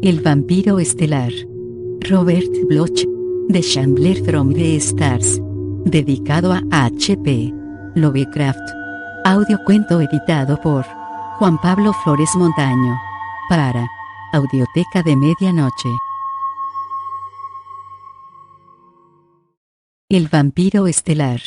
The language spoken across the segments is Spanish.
El vampiro estelar. Robert Bloch. The Shambler from the Stars. Dedicado a H.P. Lovecraft. Audiocuento editado por Juan Pablo Flores Montaño. Para Audioteca de Medianoche. El vampiro estelar.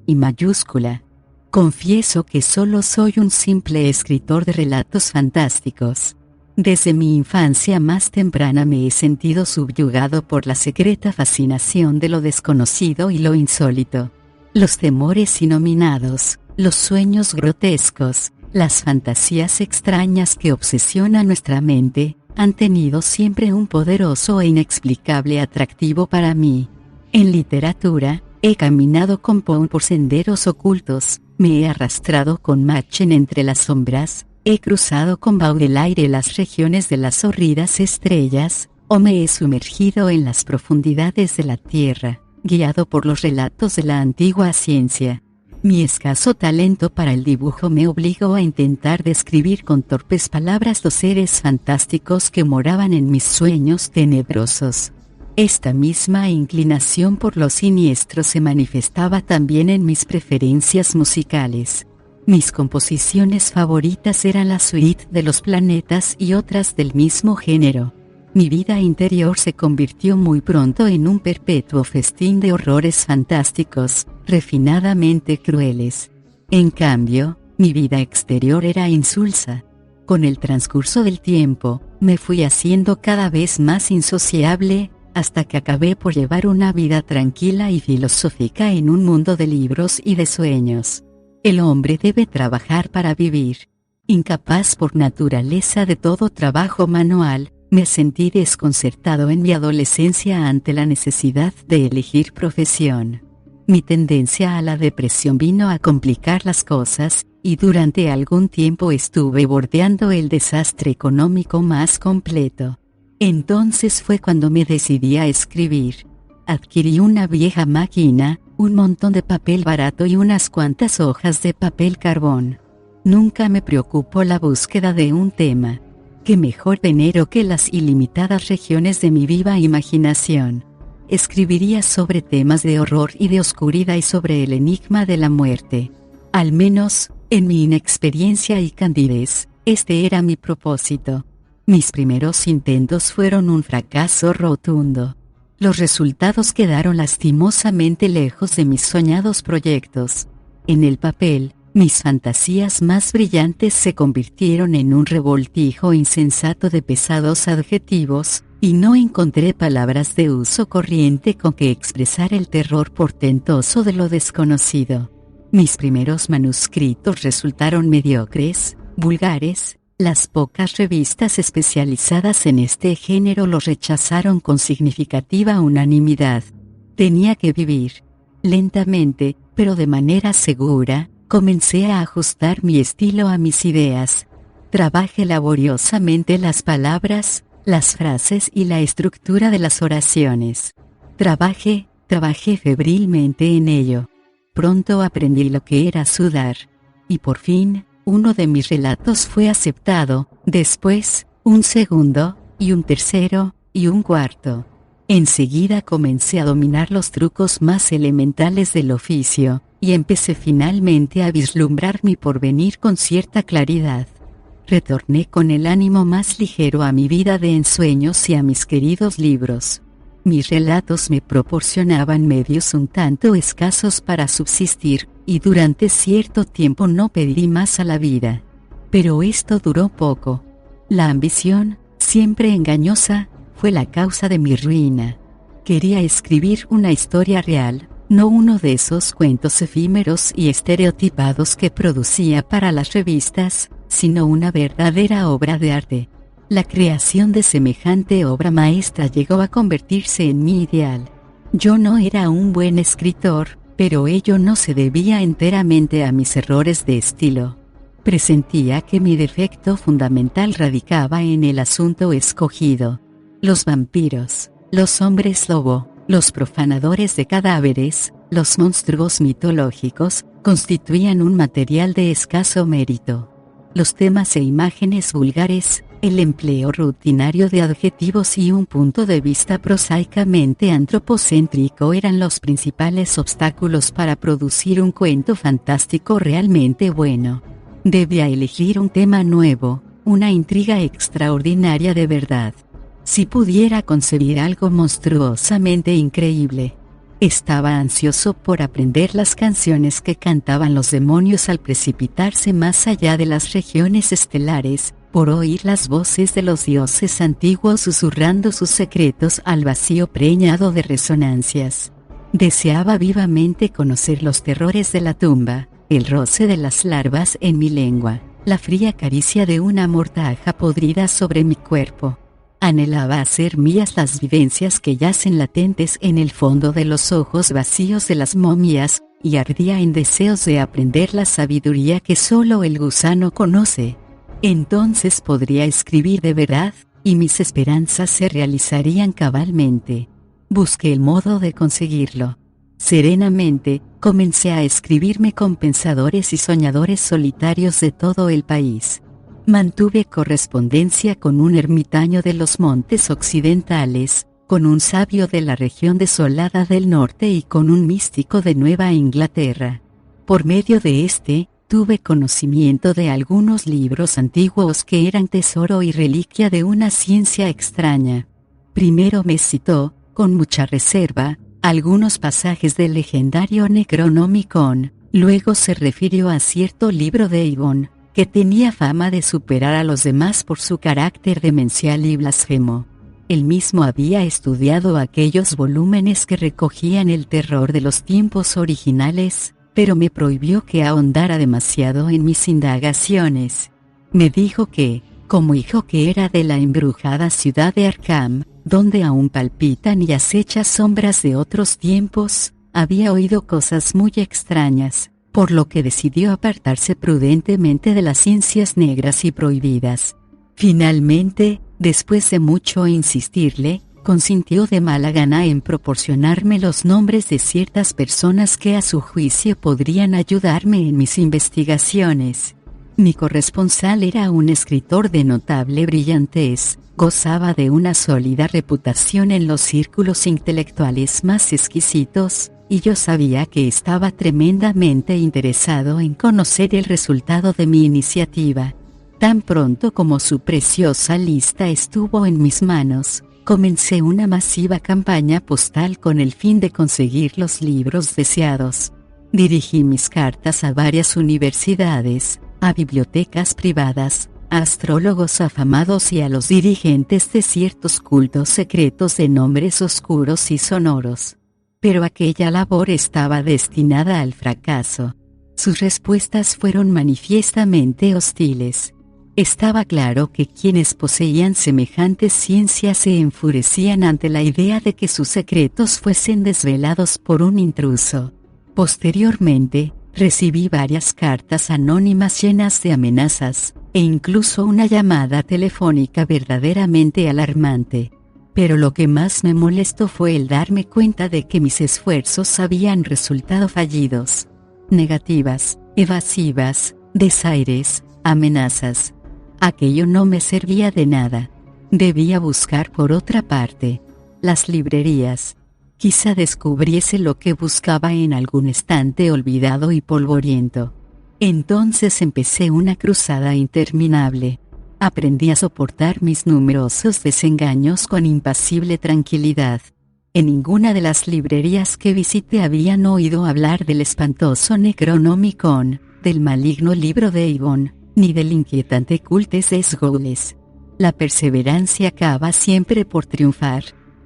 Y mayúscula. Confieso que solo soy un simple escritor de relatos fantásticos. Desde mi infancia más temprana me he sentido subyugado por la secreta fascinación de lo desconocido y lo insólito. Los temores innominados, los sueños grotescos, las fantasías extrañas que obsesionan nuestra mente, han tenido siempre un poderoso e inexplicable atractivo para mí. En literatura, he caminado con Poe por senderos ocultos, me he arrastrado con Machen entre las sombras, he cruzado con Baudelaire las regiones de las horridas estrellas, o me he sumergido en las profundidades de la tierra, guiado por los relatos de la antigua ciencia. Mi escaso talento para el dibujo me obligó a intentar describir con torpes palabras los seres fantásticos que moraban en mis sueños tenebrosos. Esta misma inclinación por lo siniestro se manifestaba también en mis preferencias musicales. Mis composiciones favoritas eran la suite de los planetas y otras del mismo género. Mi vida interior se convirtió muy pronto en un perpetuo festín de horrores fantásticos, refinadamente crueles. En cambio, mi vida exterior era insulsa. Con el transcurso del tiempo, me fui haciendo cada vez más insociable, hasta que acabé por llevar una vida tranquila y filosófica en un mundo de libros y de sueños. El hombre debe trabajar para vivir. Incapaz por naturaleza de todo trabajo manual, me sentí desconcertado en mi adolescencia ante la necesidad de elegir profesión. Mi tendencia a la depresión vino a complicar las cosas, y durante algún tiempo estuve bordeando el desastre económico más completo. Entonces fue cuando me decidí a escribir. Adquirí una vieja máquina, un montón de papel barato y unas cuantas hojas de papel carbón. Nunca me preocupó la búsqueda de un tema. Qué mejor venero que las ilimitadas regiones de mi viva imaginación. Escribiría sobre temas de horror y de oscuridad y sobre el enigma de la muerte. Al menos, en mi inexperiencia y candidez, este era mi propósito. Mis primeros intentos fueron un fracaso rotundo. Los resultados quedaron lastimosamente lejos de mis soñados proyectos. En el papel, mis fantasías más brillantes se convirtieron en un revoltijo insensato de pesados adjetivos, y no encontré palabras de uso corriente con que expresar el terror portentoso de lo desconocido. Mis primeros manuscritos resultaron mediocres, vulgares. Las pocas revistas especializadas en este género los rechazaron con significativa unanimidad. Tenía que vivir. Lentamente, pero de manera segura, comencé a ajustar mi estilo a mis ideas. Trabajé laboriosamente las palabras, las frases y la estructura de las oraciones. Trabajé febrilmente en ello. Pronto aprendí lo que era sudar. Y por fin, uno de mis relatos fue aceptado, después, un segundo, y un tercero, y un cuarto. Enseguida comencé a dominar los trucos más elementales del oficio, y empecé finalmente a vislumbrar mi porvenir con cierta claridad. Retorné con el ánimo más ligero a mi vida de ensueños y a mis queridos libros. Mis relatos me proporcionaban medios un tanto escasos para subsistir, y durante cierto tiempo no pedí más a la vida. Pero esto duró poco. La ambición, siempre engañosa, fue la causa de mi ruina. Quería escribir una historia real, no uno de esos cuentos efímeros y estereotipados que producía para las revistas, sino una verdadera obra de arte. La creación de semejante obra maestra llegó a convertirse en mi ideal. Yo no era un buen escritor, pero ello no se debía enteramente a mis errores de estilo. Presentía que mi defecto fundamental radicaba en el asunto escogido. Los vampiros, los hombres lobo, los profanadores de cadáveres, los monstruos mitológicos, constituían un material de escaso mérito. Los temas e imágenes vulgares, El empleo rutinario de adjetivos y un punto de vista prosaicamente antropocéntrico eran los principales obstáculos para producir un cuento fantástico realmente bueno. Debía elegir un tema nuevo, una intriga extraordinaria de verdad. Si pudiera concebir algo monstruosamente increíble. Estaba ansioso por aprender las canciones que cantaban los demonios al precipitarse más allá de las regiones estelares, por oír las voces de los dioses antiguos susurrando sus secretos al vacío preñado de resonancias. Deseaba vivamente conocer los terrores de la tumba, el roce de las larvas en mi lengua, la fría caricia de una mortaja podrida sobre mi cuerpo. Anhelaba hacer mías las vivencias que yacen latentes en el fondo de los ojos vacíos de las momias, y ardía en deseos de aprender la sabiduría que solo el gusano conoce. Entonces podría escribir de verdad, y mis esperanzas se realizarían cabalmente. Busqué el modo de conseguirlo. Serenamente, comencé a escribirme con pensadores y soñadores solitarios de todo el país. Mantuve correspondencia con un ermitaño de los montes occidentales, con un sabio de la región desolada del norte y con un místico de Nueva Inglaterra. Por medio de tuve conocimiento de algunos libros antiguos que eran tesoro y reliquia de una ciencia extraña. Primero me citó, con mucha reserva, algunos pasajes del legendario Necronomicon, luego se refirió a cierto libro de Eibon, que tenía fama de superar a los demás por su carácter demencial y blasfemo. Él mismo había estudiado aquellos volúmenes que recogían el terror de los tiempos originales, pero me prohibió que ahondara demasiado en mis indagaciones. Me dijo que, como hijo que era de la embrujada ciudad de Arkham, donde aún palpitan y acechan sombras de otros tiempos, había oído cosas muy extrañas, por lo que decidió apartarse prudentemente de las ciencias negras y prohibidas. Finalmente, después de mucho insistirle, consintió de mala gana en proporcionarme los nombres de ciertas personas que a su juicio podrían ayudarme en mis investigaciones. Mi corresponsal era un escritor de notable brillantez, gozaba de una sólida reputación en los círculos intelectuales más exquisitos, y yo sabía que estaba tremendamente interesado en conocer el resultado de mi iniciativa. Tan pronto como su preciosa lista estuvo en mis manos, comencé una masiva campaña postal con el fin de conseguir los libros deseados. Dirigí mis cartas a varias universidades, a bibliotecas privadas, a astrólogos afamados y a los dirigentes de ciertos cultos secretos de nombres oscuros y sonoros. Pero aquella labor estaba destinada al fracaso. Sus respuestas fueron manifiestamente hostiles. Estaba claro que quienes poseían semejantes ciencias se enfurecían ante la idea de que sus secretos fuesen desvelados por un intruso. Posteriormente, recibí varias cartas anónimas llenas de amenazas, e incluso una llamada telefónica verdaderamente alarmante. Pero lo que más me molestó fue el darme cuenta de que mis esfuerzos habían resultado fallidos. Negativas, evasivas, desaires, amenazas. Aquello no me servía de nada. Debía buscar por otra parte. Las librerías. Quizá descubriese lo que buscaba en algún estante olvidado y polvoriento. Entonces empecé una cruzada interminable. Aprendí a soportar mis numerosos desengaños con impasible tranquilidad. En ninguna de las librerías que visité habían oído hablar del espantoso Necronomicon, del maligno libro de Eibon, ni del inquietante Cultes des Gaules. La perseverancia acaba siempre por triunfar.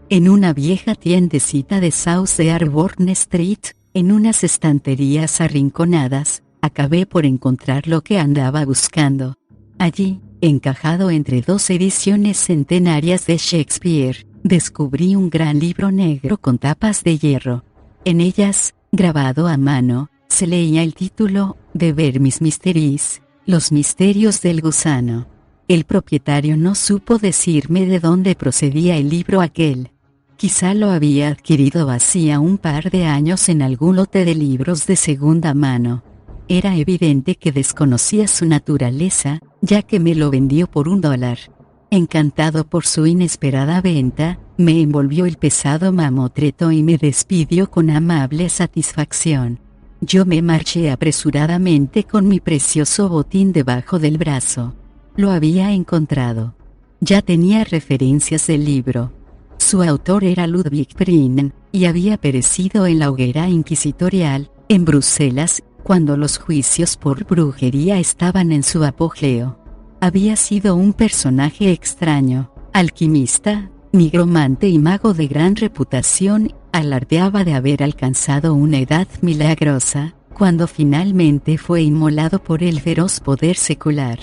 En una vieja tiendecita de South de Arborn Street, en unas estanterías arrinconadas, acabé por encontrar lo que andaba buscando. Allí, encajado entre dos ediciones centenarias de Shakespeare, descubrí un gran libro negro con tapas de hierro. En ellas, grabado a mano, se leía el título, De Vermis Mysteries, Los misterios del gusano. El propietario no supo decirme de dónde procedía el libro aquel. Quizá lo había adquirido hacía un par de años en algún lote de libros de segunda mano. Era evidente que desconocía su naturaleza, ya que me lo vendió por $1. Encantado por su inesperada venta, me envolvió el pesado mamotreto y me despidió con amable satisfacción. Yo me marché apresuradamente con mi precioso botín debajo del brazo. Lo había encontrado. Ya tenía referencias del libro. Su autor era Ludwig Prien, y había perecido en la hoguera inquisitorial, en Bruselas, cuando los juicios por brujería estaban en su apogeo. Había sido un personaje extraño, alquimista, nigromante y mago de gran reputación. Alardeaba de haber alcanzado una edad milagrosa, cuando finalmente fue inmolado por el feroz poder secular.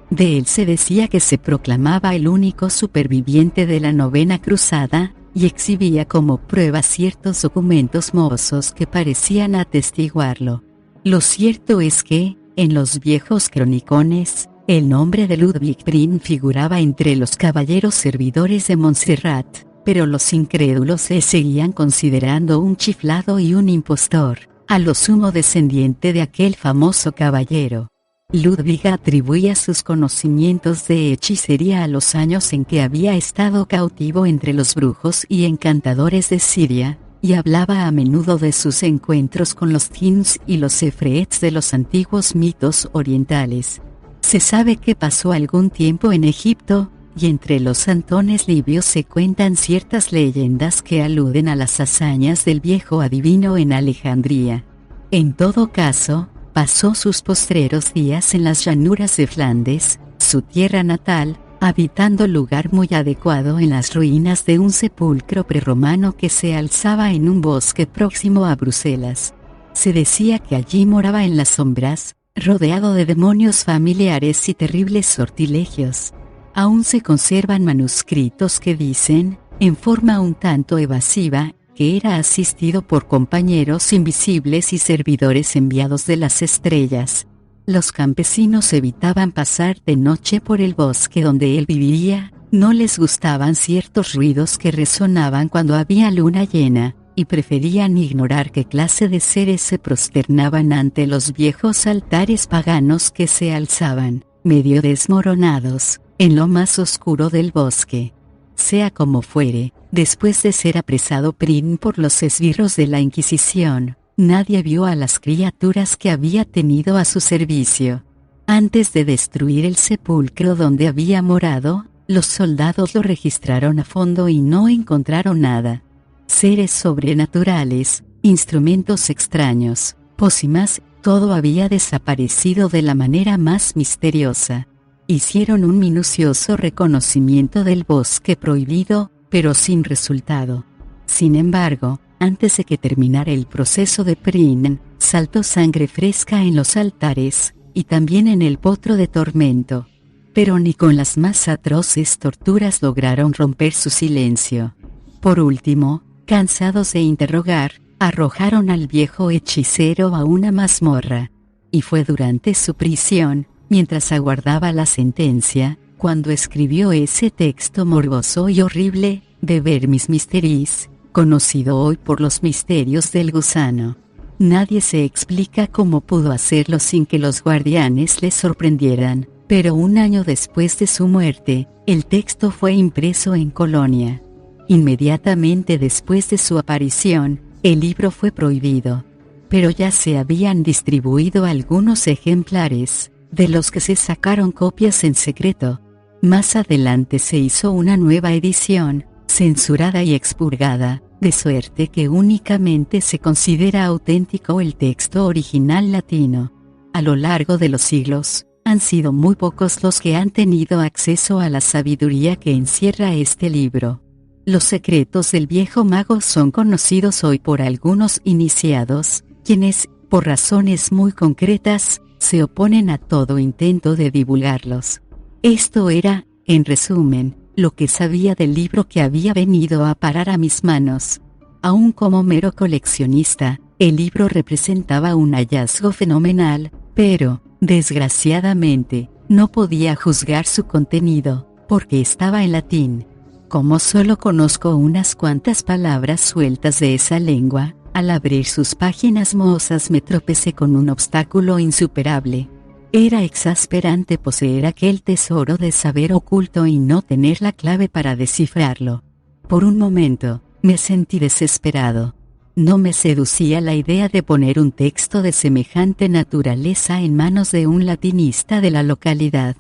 De él se decía que se proclamaba el único superviviente de la Novena Cruzada, y exhibía como prueba ciertos documentos mohosos que parecían atestiguarlo. Lo cierto es que, en los viejos cronicones, el nombre de Ludwig Prien figuraba entre los caballeros servidores de Montserrat, pero los incrédulos le seguían considerando un chiflado y un impostor, a lo sumo descendiente de aquel famoso caballero. Ludwig atribuía sus conocimientos de hechicería a los años en que había estado cautivo entre los brujos y encantadores de Siria, y hablaba a menudo de sus encuentros con los jinns y los efreets de los antiguos mitos orientales. Se sabe que pasó algún tiempo en Egipto, y entre los antones libios se cuentan ciertas leyendas que aluden a las hazañas del viejo adivino en Alejandría. En todo caso, pasó sus postreros días en las llanuras de Flandes, su tierra natal, habitando lugar muy adecuado en las ruinas de un sepulcro prerromano que se alzaba en un bosque próximo a Bruselas. Se decía que allí moraba en las sombras, rodeado de demonios familiares y terribles sortilegios. Aún se conservan manuscritos que dicen, en forma un tanto evasiva, que era asistido por compañeros invisibles y servidores enviados de las estrellas. Los campesinos evitaban pasar de noche por el bosque donde él vivía, no les gustaban ciertos ruidos que resonaban cuando había luna llena, y preferían ignorar qué clase de seres se prosternaban ante los viejos altares paganos que se alzaban, medio desmoronados, en lo más oscuro del bosque. Sea como fuere, después de ser apresado Prien por los esbirros de la Inquisición, nadie vio a las criaturas que había tenido a su servicio. Antes de destruir el sepulcro donde había morado, los soldados lo registraron a fondo y no encontraron nada. Seres sobrenaturales, instrumentos extraños, pócimas, todo había desaparecido de la manera más misteriosa. Hicieron un minucioso reconocimiento del bosque prohibido, pero sin resultado. Sin embargo, antes de que terminara el proceso de Prien, saltó sangre fresca en los altares, y también en el potro de tormento. Pero ni con las más atroces torturas lograron romper su silencio. Por último, cansados de interrogar, arrojaron al viejo hechicero a una mazmorra. Y fue durante su prisión, mientras aguardaba la sentencia, cuando escribió ese texto morboso y horrible, de Vermis Mysteris, conocido hoy por los misterios del gusano. Nadie se explica cómo pudo hacerlo sin que los guardianes le sorprendieran, pero un año después de su muerte, el texto fue impreso en Colonia. Inmediatamente después de su aparición, el libro fue prohibido. Pero ya se habían distribuido algunos ejemplares, de los que se sacaron copias en secreto. Más adelante se hizo una nueva edición, censurada y expurgada, de suerte que únicamente se considera auténtico el texto original latino. A lo largo de los siglos, han sido muy pocos los que han tenido acceso a la sabiduría que encierra este libro. Los secretos del viejo mago son conocidos hoy por algunos iniciados, quienes, por razones muy concretas, se oponen a todo intento de divulgarlos. Esto era, en resumen, lo que sabía del libro que había venido a parar a mis manos. Aún como mero coleccionista, el libro representaba un hallazgo fenomenal, pero, desgraciadamente, no podía juzgar su contenido, porque estaba en latín. Como solo conozco unas cuantas palabras sueltas de esa lengua, al abrir sus páginas mohosas me tropecé con un obstáculo insuperable. Era exasperante poseer aquel tesoro de saber oculto y no tener la clave para descifrarlo. Por un momento, me sentí desesperado. No me seducía la idea de poner un texto de semejante naturaleza en manos de un latinista de la localidad.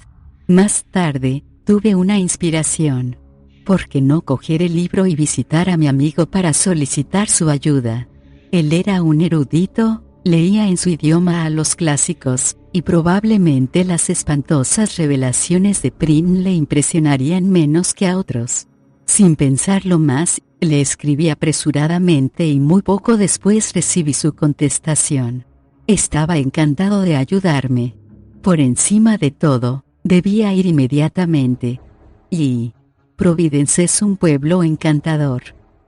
Más tarde, tuve una inspiración. ¿Por qué no coger el libro y visitar a mi amigo para solicitar su ayuda? Él era un erudito, leía en su idioma a los clásicos, y probablemente las espantosas revelaciones de Prim le impresionarían menos que a otros. Sin pensarlo más, le escribí apresuradamente y muy poco después recibí su contestación. Estaba encantado de ayudarme. Por encima de todo, debía ir inmediatamente. Y Providence es un pueblo encantador.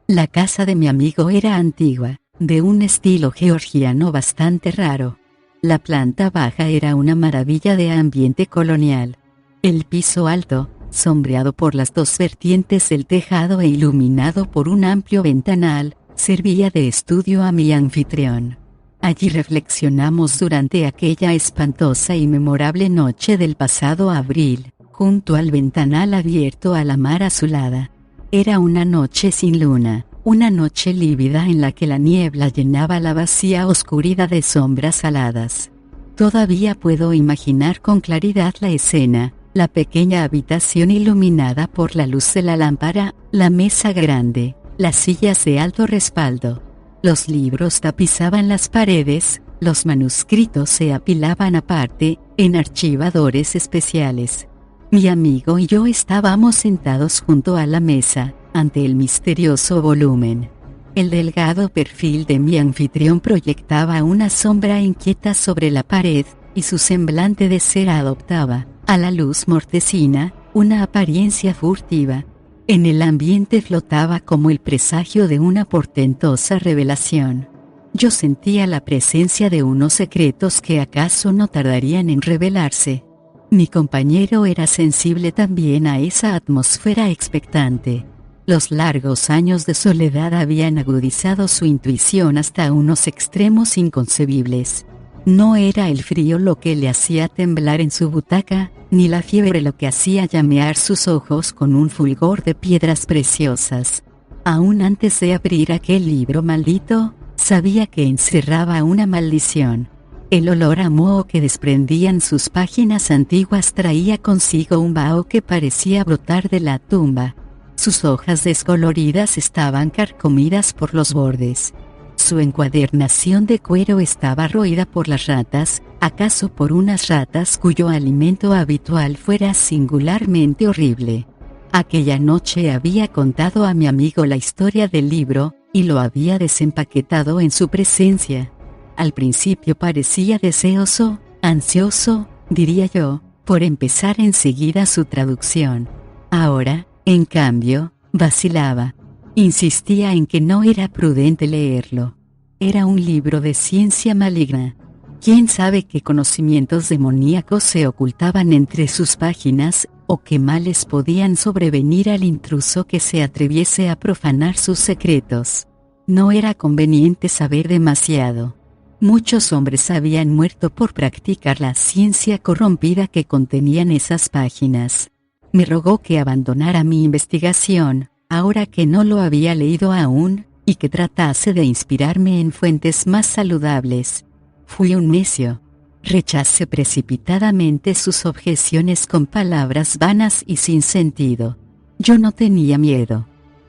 La casa de mi amigo era antigua, de un estilo georgiano bastante raro. La planta baja era una maravilla de ambiente colonial. El piso alto, sombreado por las dos vertientes del tejado e iluminado por un amplio ventanal, servía de estudio a mi anfitrión. Allí reflexionamos durante aquella espantosa y memorable noche del pasado abril, junto al ventanal abierto a la mar azulada. Era una noche sin luna, una noche lívida en la que la niebla llenaba la vacía oscuridad de sombras aladas. Todavía puedo imaginar con claridad la escena. La pequeña habitación iluminada por la luz de la lámpara, la mesa grande, las sillas de alto respaldo. Los libros tapizaban las paredes, los manuscritos se apilaban aparte, en archivadores especiales. Mi amigo y yo estábamos sentados junto a la mesa, ante el misterioso volumen. El delgado perfil de mi anfitrión proyectaba una sombra inquieta sobre la pared, y su semblante de cera adoptaba, a la luz mortecina, una apariencia furtiva. En el ambiente flotaba como el presagio de una portentosa revelación. Yo sentía la presencia de unos secretos que acaso no tardarían en revelarse. Mi compañero era sensible también a esa atmósfera expectante. Los largos años de soledad habían agudizado su intuición hasta unos extremos inconcebibles. No era el frío lo que le hacía temblar en su butaca, ni la fiebre lo que hacía llamear sus ojos con un fulgor de piedras preciosas. Aún antes de abrir aquel libro maldito, sabía que encerraba una maldición. El olor a moho que desprendían sus páginas antiguas traía consigo un vaho que parecía brotar de la tumba. Sus hojas descoloridas estaban carcomidas por los bordes. Su encuadernación de cuero estaba roída por las ratas, acaso por unas ratas cuyo alimento habitual fuera singularmente horrible. Aquella noche había contado a mi amigo la historia del libro, y lo había desempaquetado en su presencia. Al principio parecía deseoso, ansioso, diría yo, por empezar enseguida su traducción. Ahora, en cambio, vacilaba. Insistía en que no era prudente leerlo. Era un libro de ciencia maligna. ¿Quién sabe qué conocimientos demoníacos se ocultaban entre sus páginas, o qué males podían sobrevenir al intruso que se atreviese a profanar sus secretos? No era conveniente saber demasiado. Muchos hombres habían muerto por practicar la ciencia corrompida que contenían esas páginas. Me rogó que abandonara mi investigación, ahora que no lo había leído aún, y que tratase de inspirarme en fuentes más saludables. Fui un necio. Rechacé precipitadamente sus objeciones con palabras vanas y sin sentido. Yo no tenía miedo.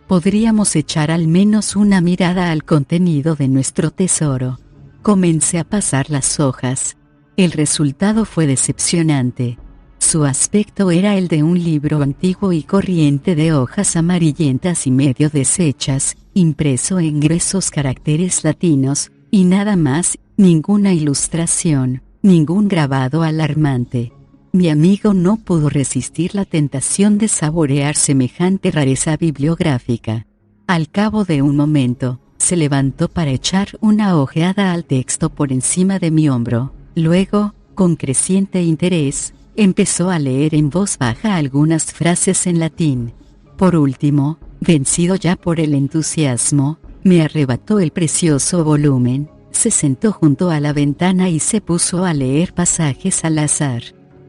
Podríamos echar al menos una mirada al contenido de nuestro tesoro. Comencé a pasar las hojas. El resultado fue decepcionante. Su aspecto era el de un libro antiguo y corriente de hojas amarillentas y medio deshechas, impreso en gruesos caracteres latinos, y nada más, ninguna ilustración, ningún grabado alarmante. Mi amigo no pudo resistir la tentación de saborear semejante rareza bibliográfica. Al cabo de un momento, se levantó para echar una ojeada al texto por encima de mi hombro. Luego, con creciente interés, empezó a leer en voz baja algunas frases en latín. Por último, vencido ya por el entusiasmo, me arrebató el precioso volumen, Se sentó junto a la ventana y se puso a leer pasajes al azar.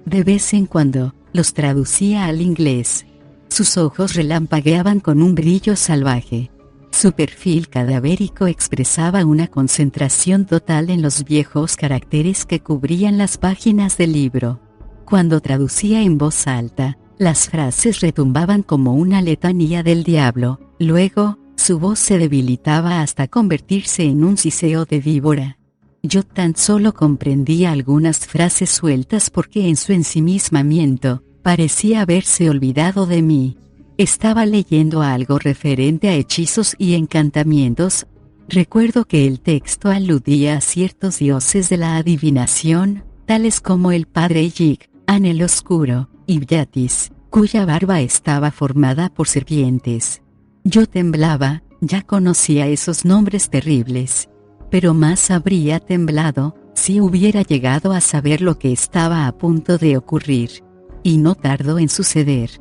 De vez en cuando, los traducía al inglés. Sus ojos relampagueaban con un brillo salvaje. Su perfil cadavérico expresaba una concentración total en los viejos caracteres que cubrían las páginas del libro. Cuando traducía en voz alta, las frases retumbaban como una letanía del diablo. Luego, su voz se debilitaba hasta convertirse en un siseo de víbora. Yo tan solo comprendía algunas frases sueltas porque en su ensimismamiento, parecía haberse olvidado de mí. Estaba leyendo algo referente a hechizos y encantamientos. Recuerdo que el texto aludía a ciertos dioses de la adivinación, tales como el padre Yig, An el Oscuro, y Yatis, cuya barba estaba formada por serpientes. Yo temblaba, ya conocía esos nombres terribles. Pero más habría temblado, si hubiera llegado a saber lo que estaba a punto de ocurrir. Y no tardó en suceder.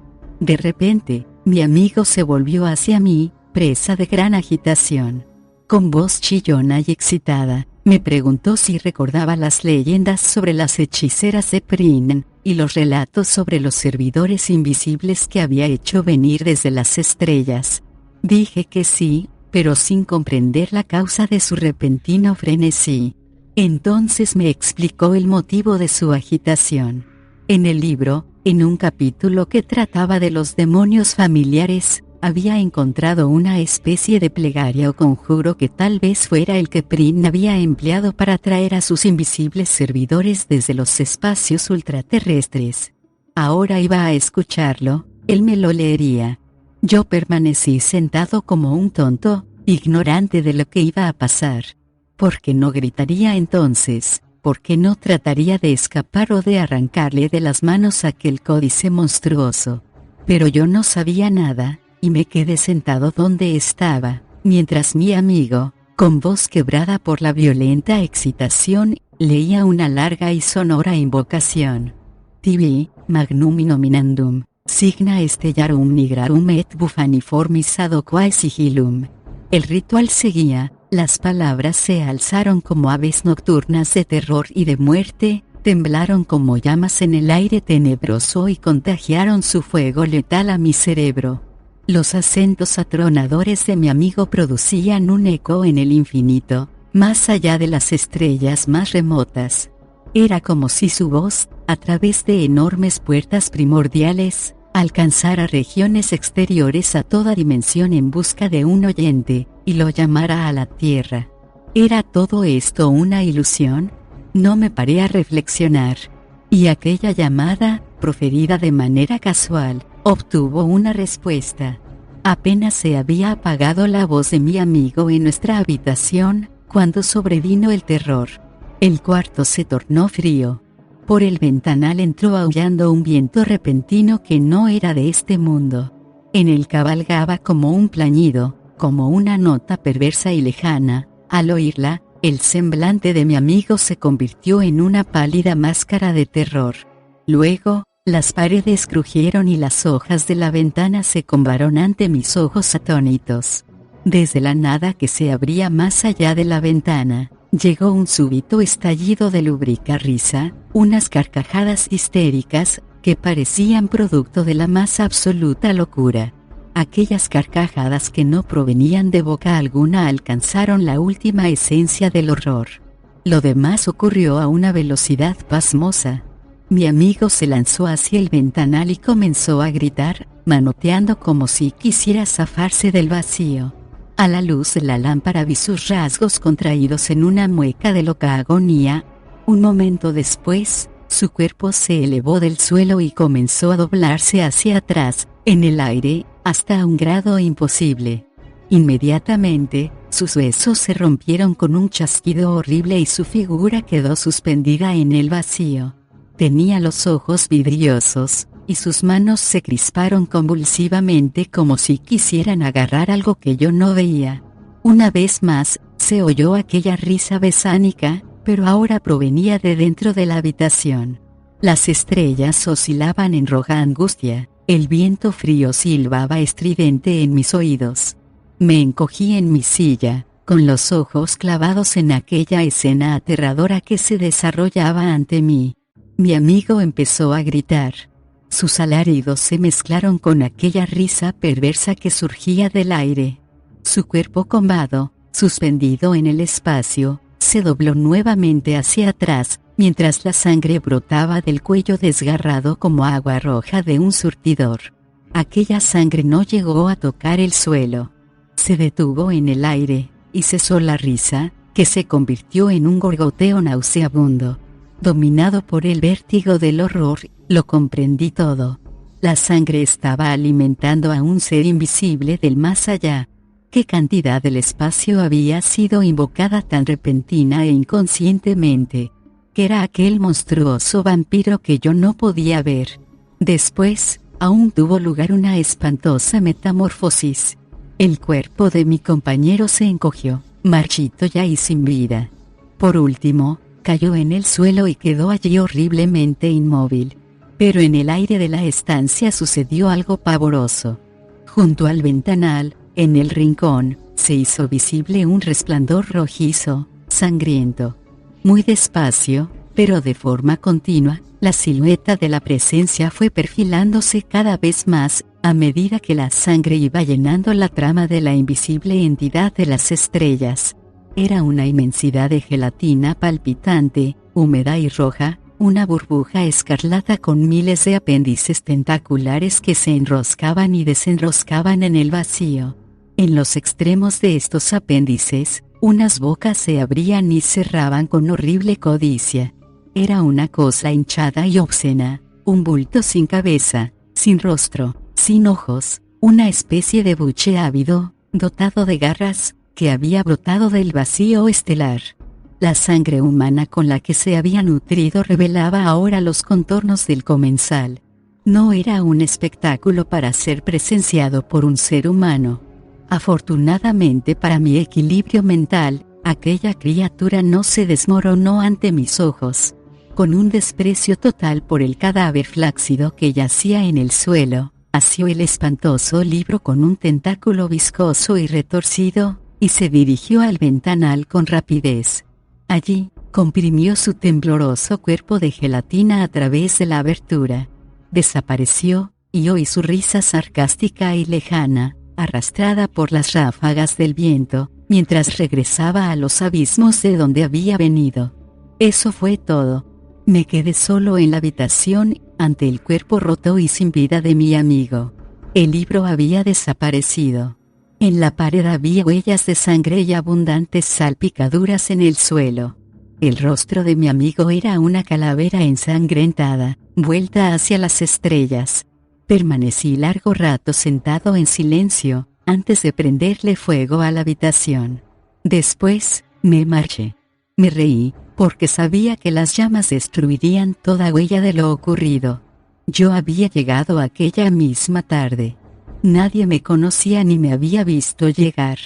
De repente, mi amigo se volvió hacia mí, presa de gran agitación. Con voz chillona y excitada, me preguntó si recordaba las leyendas sobre las hechiceras de Prin, y los relatos sobre los servidores invisibles que había hecho venir desde las estrellas. Dije que sí, pero sin comprender la causa de su repentino frenesí. Entonces me explicó el motivo de su agitación. En el libro, en un capítulo que trataba de los demonios familiares, había encontrado una especie de plegaria o conjuro que tal vez fuera el que Prin había empleado para atraer a sus invisibles servidores desde los espacios ultraterrestres. Ahora iba a escucharlo, él me lo leería. Yo permanecí sentado como un tonto, ignorante de lo que iba a pasar. ¿Por qué no gritaría entonces? ¿Por qué no trataría de escapar o de arrancarle de las manos aquel códice monstruoso? Pero yo no sabía nada, y me quedé sentado donde estaba, mientras mi amigo, con voz quebrada por la violenta excitación, leía una larga y sonora invocación. Tibi, magnum nominandum, signa stellarum nigrarum et bufaniformis ad quae sigillum. El ritual seguía, las palabras se alzaron como aves nocturnas de terror y de muerte, temblaron como llamas en el aire tenebroso y contagiaron su fuego letal a mi cerebro. Los acentos atronadores de mi amigo producían un eco en el infinito, más allá de las estrellas más remotas. Era como si su voz, a través de enormes puertas primordiales, alcanzara regiones exteriores a toda dimensión en busca de un oyente, y lo llamara a la tierra. ¿Era todo esto una ilusión? No me paré a reflexionar. Y aquella llamada, proferida de manera casual, obtuvo una respuesta. Apenas se había apagado la voz de mi amigo en nuestra habitación, cuando sobrevino el terror. El cuarto se tornó frío. Por el ventanal entró aullando un viento repentino que no era de este mundo. En él cabalgaba como un plañido, como una nota perversa y lejana. Al oírla, el semblante de mi amigo se convirtió en una pálida máscara de terror. Luego, las paredes crujieron y las hojas de la ventana se combaron ante mis ojos atónitos. Desde la nada que se abría más allá de la ventana, llegó un súbito estallido de lúbrica risa, unas carcajadas histéricas, que parecían producto de la más absoluta locura. Aquellas carcajadas que no provenían de boca alguna alcanzaron la última esencia del horror. Lo demás ocurrió a una velocidad pasmosa. Mi amigo se lanzó hacia el ventanal y comenzó a gritar, manoteando como si quisiera zafarse del vacío. A la luz de la lámpara vi sus rasgos contraídos en una mueca de loca agonía. Un momento después, su cuerpo se elevó del suelo y comenzó a doblarse hacia atrás, en el aire, hasta un grado imposible. Inmediatamente, sus huesos se rompieron con un chasquido horrible y su figura quedó suspendida en el vacío. Tenía los ojos vidriosos, y sus manos se crisparon convulsivamente como si quisieran agarrar algo que yo no veía. Una vez más, se oyó aquella risa besánica, pero ahora provenía de dentro de la habitación. Las estrellas oscilaban en roja angustia, el viento frío silbaba estridente en mis oídos. Me encogí en mi silla, con los ojos clavados en aquella escena aterradora que se desarrollaba ante mí. Mi amigo empezó a gritar. Sus alaridos se mezclaron con aquella risa perversa que surgía del aire. Su cuerpo combado, suspendido en el espacio, se dobló nuevamente hacia atrás, mientras la sangre brotaba del cuello desgarrado como agua roja de un surtidor. Aquella sangre no llegó a tocar el suelo. Se detuvo en el aire, y cesó la risa, que se convirtió en un gorgoteo nauseabundo. Dominado por el vértigo del horror, lo comprendí todo. La sangre estaba alimentando a un ser invisible del más allá. ¿Qué cantidad del espacio había sido invocada tan repentina e inconscientemente? ¿Qué era aquel monstruoso vampiro que yo no podía ver? Después, aún tuvo lugar una espantosa metamorfosis. El cuerpo de mi compañero se encogió, marchito ya y sin vida. Por último, cayó en el suelo y quedó allí horriblemente inmóvil. Pero en el aire de la estancia sucedió algo pavoroso. Junto al ventanal, en el rincón, se hizo visible un resplandor rojizo, sangriento. Muy despacio, pero de forma continua, la silueta de la presencia fue perfilándose cada vez más, a medida que la sangre iba llenando la trama de la invisible entidad de las estrellas. Era una inmensidad de gelatina palpitante, húmeda y roja, una burbuja escarlata con miles de apéndices tentaculares que se enroscaban y desenroscaban en el vacío. En los extremos de estos apéndices, unas bocas se abrían y cerraban con horrible codicia. Era una cosa hinchada y obscena, un bulto sin cabeza, sin rostro, sin ojos, una especie de buche ávido, dotado de garras, que había brotado del vacío estelar. La sangre humana con la que se había nutrido revelaba ahora los contornos del comensal. No era un espectáculo para ser presenciado por un ser humano. Afortunadamente para mi equilibrio mental, aquella criatura no se desmoronó ante mis ojos. Con un desprecio total por el cadáver flácido que yacía en el suelo, asió el espantoso libro con un tentáculo viscoso y retorcido, y se dirigió al ventanal con rapidez. Allí, comprimió su tembloroso cuerpo de gelatina a través de la abertura. Desapareció, y oí su risa sarcástica y lejana, arrastrada por las ráfagas del viento, mientras regresaba a los abismos de donde había venido. Eso fue todo. Me quedé solo en la habitación, ante el cuerpo roto y sin vida de mi amigo. El libro había desaparecido. En la pared había huellas de sangre y abundantes salpicaduras en el suelo. El rostro de mi amigo era una calavera ensangrentada, vuelta hacia las estrellas. Permanecí largo rato sentado en silencio, antes de prenderle fuego a la habitación. Después, me marché. Me reí, porque sabía que las llamas destruirían toda huella de lo ocurrido. Yo había llegado aquella misma tarde. Nadie me conocía ni me había visto llegar.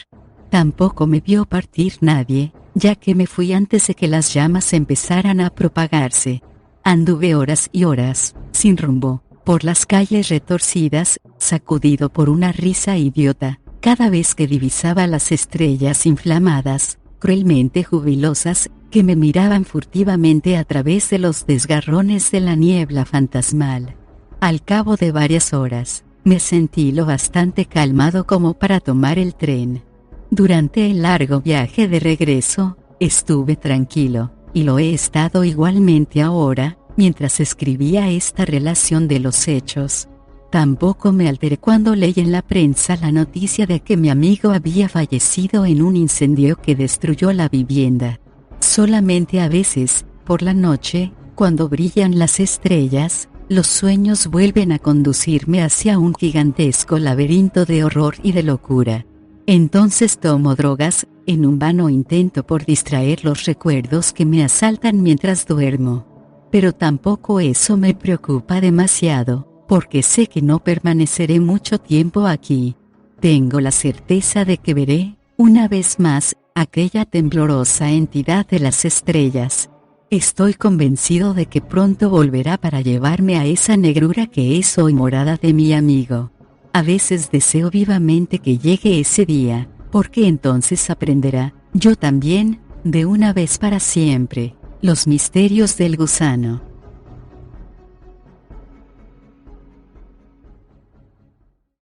Tampoco me vio partir nadie, ya que me fui antes de que las llamas empezaran a propagarse. Anduve horas y horas, sin rumbo, por las calles retorcidas, sacudido por una risa idiota, cada vez que divisaba las estrellas inflamadas, cruelmente jubilosas, que me miraban furtivamente a través de los desgarrones de la niebla fantasmal. Al cabo de varias horas, me sentí lo bastante calmado como para tomar el tren. Durante el largo viaje de regreso, estuve tranquilo, y lo he estado igualmente ahora, mientras escribía esta relación de los hechos. Tampoco me alteré cuando leí en la prensa la noticia de que mi amigo había fallecido en un incendio que destruyó la vivienda. Solamente a veces, por la noche, cuando brillan las estrellas, los sueños vuelven a conducirme hacia un gigantesco laberinto de horror y de locura. Entonces tomo drogas, en un vano intento por distraer los recuerdos que me asaltan mientras duermo. Pero tampoco eso me preocupa demasiado, porque sé que no permaneceré mucho tiempo aquí. Tengo la certeza de que veré, una vez más, aquella temblorosa entidad de las estrellas. Estoy convencido de que pronto volverá para llevarme a esa negrura que es hoy morada de mi amigo. A veces deseo vivamente que llegue ese día, porque entonces aprenderá, yo también, de una vez para siempre, los misterios del gusano.